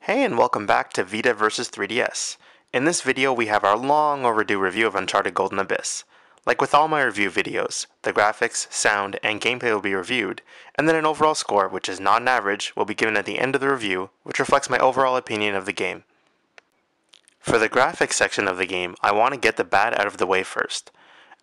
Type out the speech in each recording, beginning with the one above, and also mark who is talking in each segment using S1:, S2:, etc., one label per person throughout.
S1: Hey and welcome back to Vita vs 3DS. In this video we have our long overdue review of Uncharted Golden Abyss. Like with all my review videos, the graphics, sound, and gameplay will be reviewed, and then an overall score, which is not an average, will be given at the end of the review, which reflects my overall opinion of the game. For the graphics section of the game, I want to get the bad out of the way first.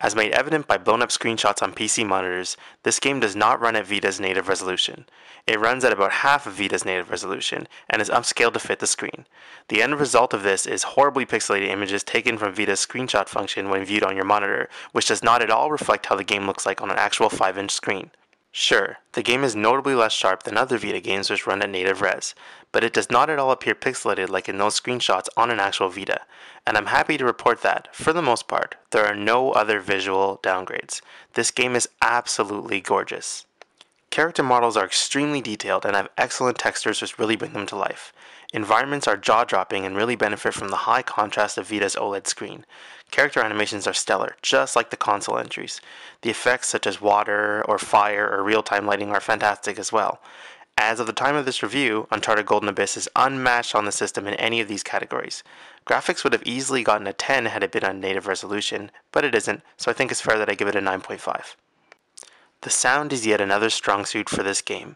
S1: As made evident by blown up screenshots on PC monitors, this game does not run at Vita's native resolution. It runs at about half of Vita's native resolution and is upscaled to fit the screen. The end result of this is horribly pixelated images taken from Vita's screenshot function when viewed on your monitor, which does not at all reflect how the game looks like on an actual 5-inch screen. Sure, the game is notably less sharp than other Vita games which run at native res, but it does not at all appear pixelated like in those screenshots on an actual Vita, and I'm happy to report that, for the most part, there are no other visual downgrades. This game is absolutely gorgeous. Character models are extremely detailed and have excellent textures which really bring them to life. Environments are jaw-dropping and really benefit from the high contrast of Vita's OLED screen. Character animations are stellar, just like the console entries. The effects such as water or fire or real-time lighting are fantastic as well. As of the time of this review, Uncharted Golden Abyss is unmatched on the system in any of these categories. Graphics would have easily gotten a 10 had it been on native resolution, but it isn't, so I think it's fair that I give it a 9.5. The sound is yet another strong suit for this game.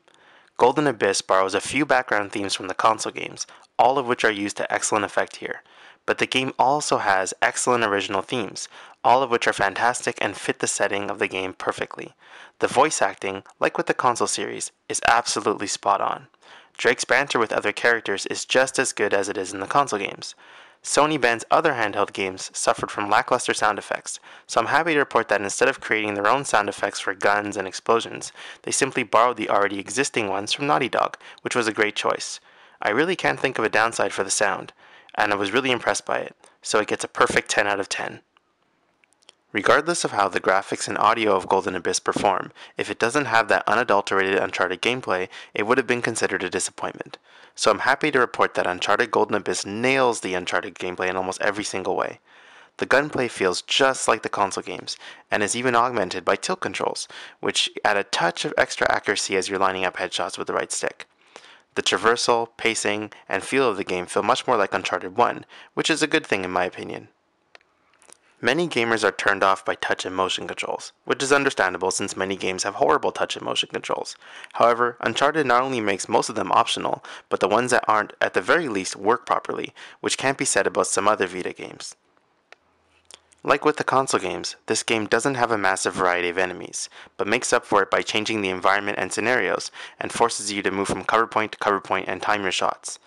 S1: Golden Abyss borrows a few background themes from the console games, all of which are used to excellent effect here. But the game also has excellent original themes, all of which are fantastic and fit the setting of the game perfectly. The voice acting, like with the console series, is absolutely spot on. Drake's banter with other characters is just as good as it is in the console games. Sony Band's other handheld games suffered from lackluster sound effects, so I'm happy to report that instead of creating their own sound effects for guns and explosions, they simply borrowed the already existing ones from Naughty Dog, which was a great choice. I really can't think of a downside for the sound, and I was really impressed by it, so it gets a perfect 10 out of 10. Regardless of how the graphics and audio of Golden Abyss perform, if it doesn't have that unadulterated Uncharted gameplay, it would have been considered a disappointment. So I'm happy to report that Uncharted Golden Abyss nails the Uncharted gameplay in almost every single way. The gunplay feels just like the console games, and is even augmented by tilt controls, which add a touch of extra accuracy as you're lining up headshots with the right stick. The traversal, pacing, and feel of the game feel much more like Uncharted 1, which is a good thing in my opinion. Many gamers are turned off by touch and motion controls, which is understandable since many games have horrible touch and motion controls. However, Uncharted not only makes most of them optional, but the ones that aren't at the very least work properly, which can't be said about some other Vita games. Like with the console games, this game doesn't have a massive variety of enemies, but makes up for it by changing the environment and scenarios, and forces you to move from cover point to cover point and time your shots.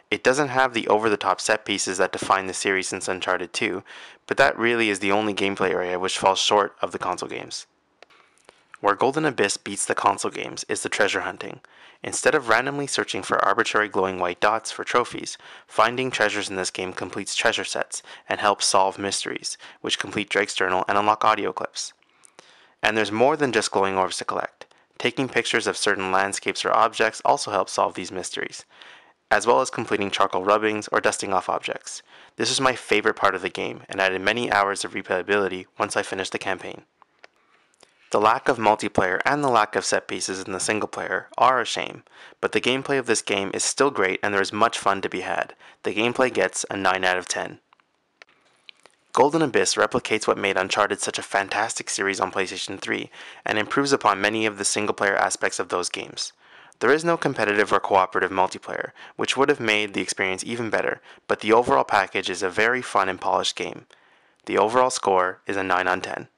S1: It doesn't have the over-the-top set pieces that define the series since Uncharted 2, but that really is the only gameplay area which falls short of the console games. Where Golden Abyss beats the console games is the treasure hunting. Instead of randomly searching for arbitrary glowing white dots for trophies, finding treasures in this game completes treasure sets and helps solve mysteries, which complete Drake's journal and unlock audio clips. And there's more than just glowing orbs to collect. Taking pictures of certain landscapes or objects also helps solve these mysteries, as well as completing charcoal rubbings or dusting off objects. This is my favorite part of the game, and added many hours of replayability once I finished the campaign. The lack of multiplayer and the lack of set pieces in the single player are a shame, but the gameplay of this game is still great and there is much fun to be had. The gameplay gets a 9 out of 10. Golden Abyss replicates what made Uncharted such a fantastic series on PlayStation 3, and improves upon many of the single player aspects of those games. There is no competitive or cooperative multiplayer, which would have made the experience even better, but the overall package is a very fun and polished game. The overall score is a 9 on 10.